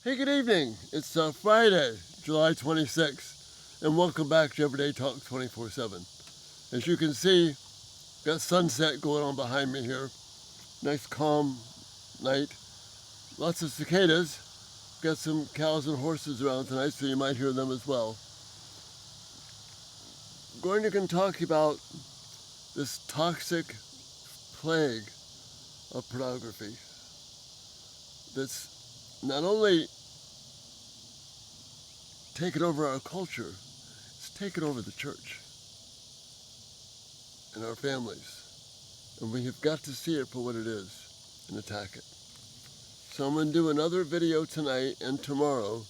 Hey, good evening. It's Friday, July 26th, and welcome back to Everyday Talk 24/7. As you can see, got sunset going on behind me here. Nice calm night. Lots of cicadas. Got some cows and horses around tonight, so you might hear them as well. Going to talk about this toxic plague of pornography that's not only taken over our culture, it's taken over the church and our families. And we have got to see it for what it is and attack it. So I'm going to do another video tonight and tomorrow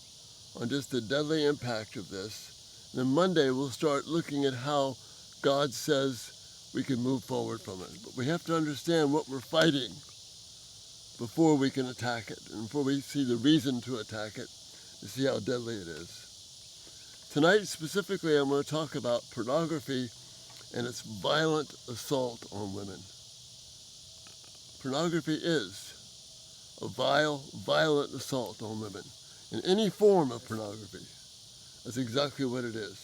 on just the deadly impact of this. And then Monday we'll start looking at how God says we can move forward from it. But we have to understand what we're fighting before we can attack it and before we see the reason to attack it to see how deadly it is. Tonight specifically I'm going to talk about pornography and its violent assault on women. Pornography is a violent assault on women. In any form of pornography, that's exactly what it is.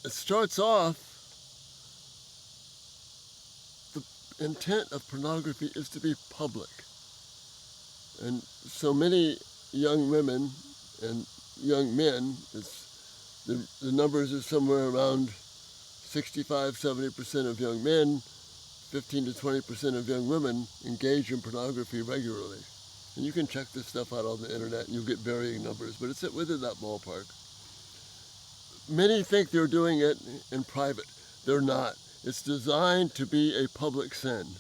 It starts off, the intent of pornography is to be public. And so many young women and young men, the numbers are somewhere around 65-70% of young men, 15 to 20% of young women engage in pornography regularly. And you can check this stuff out on the internet and you'll get varying numbers, but it's within that ballpark. Many think they're doing it in private. They're not. It's designed to be a public sin.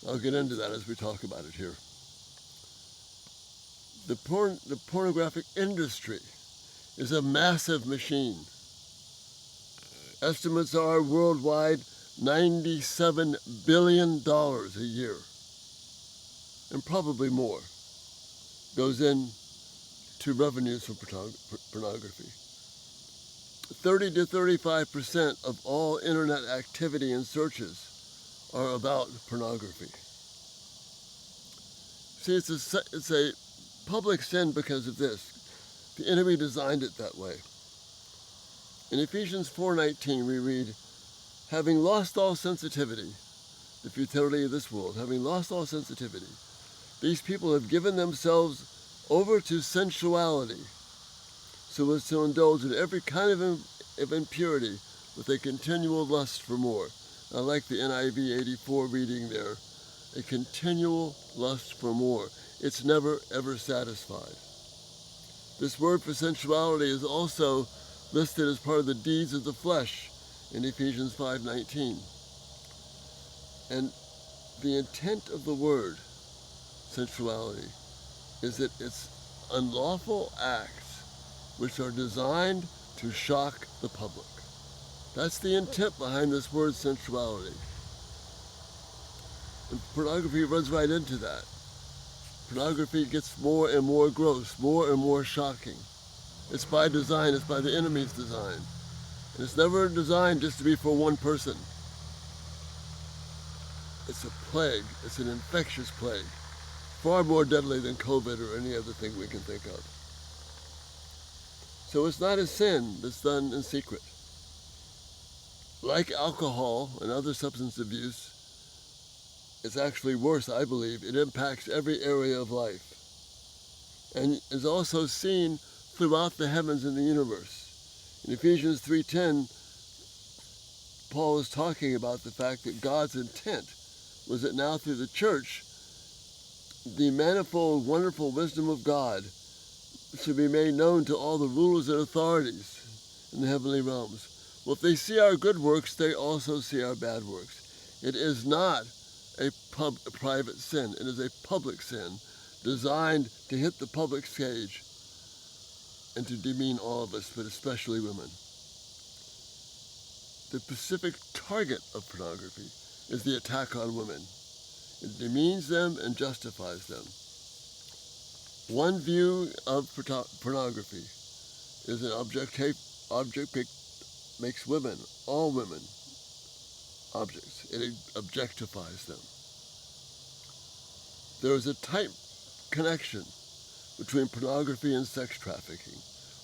I'll get into that as we talk about it here. The pornographic industry is a massive machine. Estimates are worldwide $97 billion a year, and probably more, goes in to revenues from pornography. 30 to 35% of all internet activity and searches are about pornography. See, it's a public sin because of this. The enemy designed it that way. In Ephesians 4:19 we read, having lost all sensitivity, the futility of this world, having lost all sensitivity, these people have given themselves over to sensuality so as to indulge in every kind of impurity with a continual lust for more. I like the NIV 84 reading there. A continual lust for more. It's never, ever satisfied. This word for sensuality is also listed as part of the deeds of the flesh in Ephesians 5:19. And the intent of the word, sensuality, is that it's unlawful acts which are designed to shock the public. That's the intent behind this word, sensuality. And pornography runs right into that. Pornography gets more and more gross, more and more shocking. It's by design, it's by the enemy's design. And it's never designed just to be for one person. It's a plague, it's an infectious plague, far more deadly than COVID or any other thing we can think of. So it's not a sin that's done in secret. Like alcohol and other substance abuse, it's actually worse, I believe. It impacts every area of life and is also seen throughout the heavens and the universe. In Ephesians 3:10, Paul is talking about the fact that God's intent was that now through the church, the manifold, wonderful wisdom of God should be made known to all the rulers and authorities in the heavenly realms. Well, if they see our good works, they also see our bad works. It is not a private sin. It is a public sin designed to hit the public stage and to demean all of us, but especially women. The specific target of pornography is the attack on women. It demeans them and justifies them. One view of pornography is an object makes women, all women, objects. It objectifies them. There is a type connection between pornography and sex trafficking.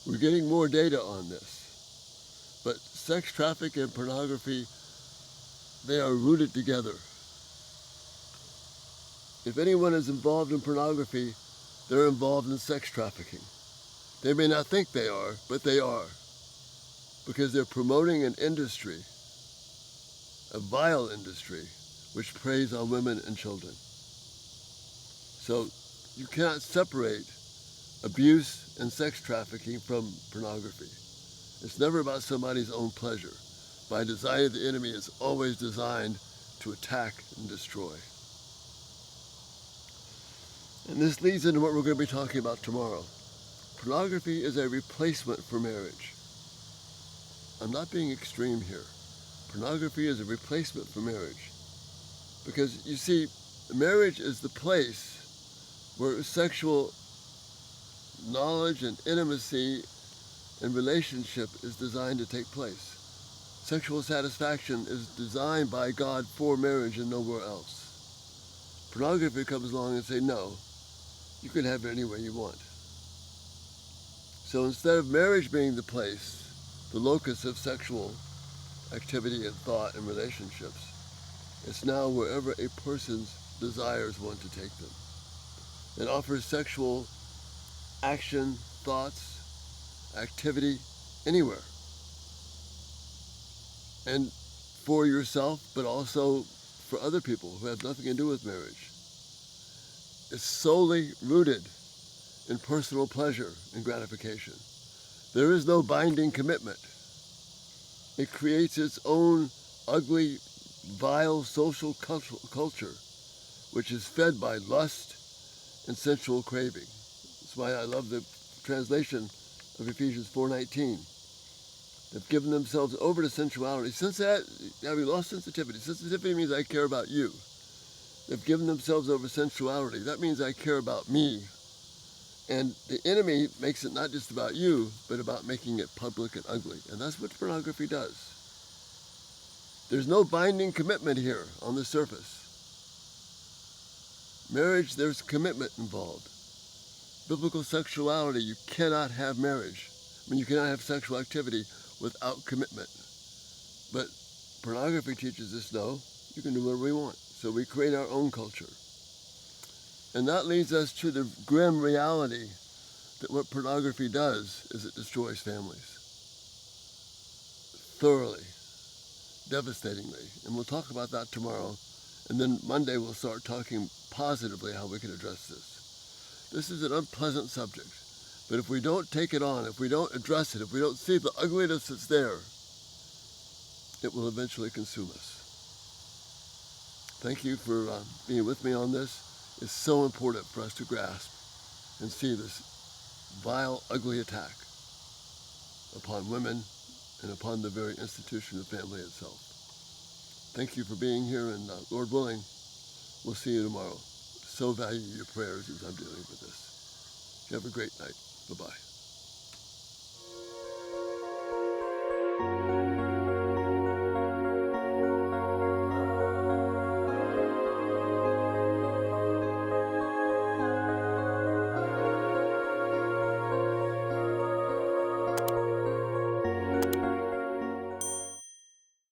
We're getting more data on this. But sex trafficking and pornography, they are rooted together. If anyone is involved in pornography, they're involved in sex trafficking. They may not think they are, but they are. Because they're promoting an industry, a vile industry, which preys on women and children. So you cannot separate abuse and sex trafficking from pornography. It's never about somebody's own pleasure. By design, the enemy is always designed to attack and destroy. And this leads into what we're going to be talking about tomorrow. Pornography is a replacement for marriage. I'm not being extreme here. Pornography is a replacement for marriage. Because, you see, marriage is the place where sexual knowledge and intimacy and relationship is designed to take place. Sexual satisfaction is designed by God for marriage and nowhere else. Pornography comes along and says, no, you can have it any way you want. So instead of marriage being the place, the locus of sexual activity and thought and relationships, it's now wherever a person's desires want to take them. It offers sexual action, thoughts, activity, anywhere. And for yourself, but also for other people who have nothing to do with marriage. It's solely rooted in personal pleasure and gratification. There is no binding commitment. It creates its own ugly, vile social culture, which is fed by lust and sensual craving. That's why I love the translation of Ephesians 4:19. They've given themselves over to sensuality. Since that, having lost sensitivity. Sensitivity means I care about you. They've given themselves over sensuality. That means I care about me. And the enemy makes it not just about you, but about making it public and ugly. And that's what pornography does. There's no binding commitment here on the surface. Marriage, there's commitment involved. Biblical sexuality, you cannot have marriage. I mean, you cannot have sexual activity without commitment. But pornography teaches us, no, you can do whatever we want. So we create our own culture. And that leads us to the grim reality that what pornography does is it destroys families. Thoroughly, devastatingly. And we'll talk about that tomorrow. And then Monday we'll start talking positively how we can address this. This is an unpleasant subject. But if we don't take it on, if we don't address it, if we don't see the ugliness that's there, it will eventually consume us. Thank you for being with me on this. It's so important for us to grasp and see this vile, ugly attack upon women and upon the very institution of family itself. Thank you for being here, and Lord willing, we'll see you tomorrow. So value your prayers as I'm dealing with this. You have a great night. Bye-bye.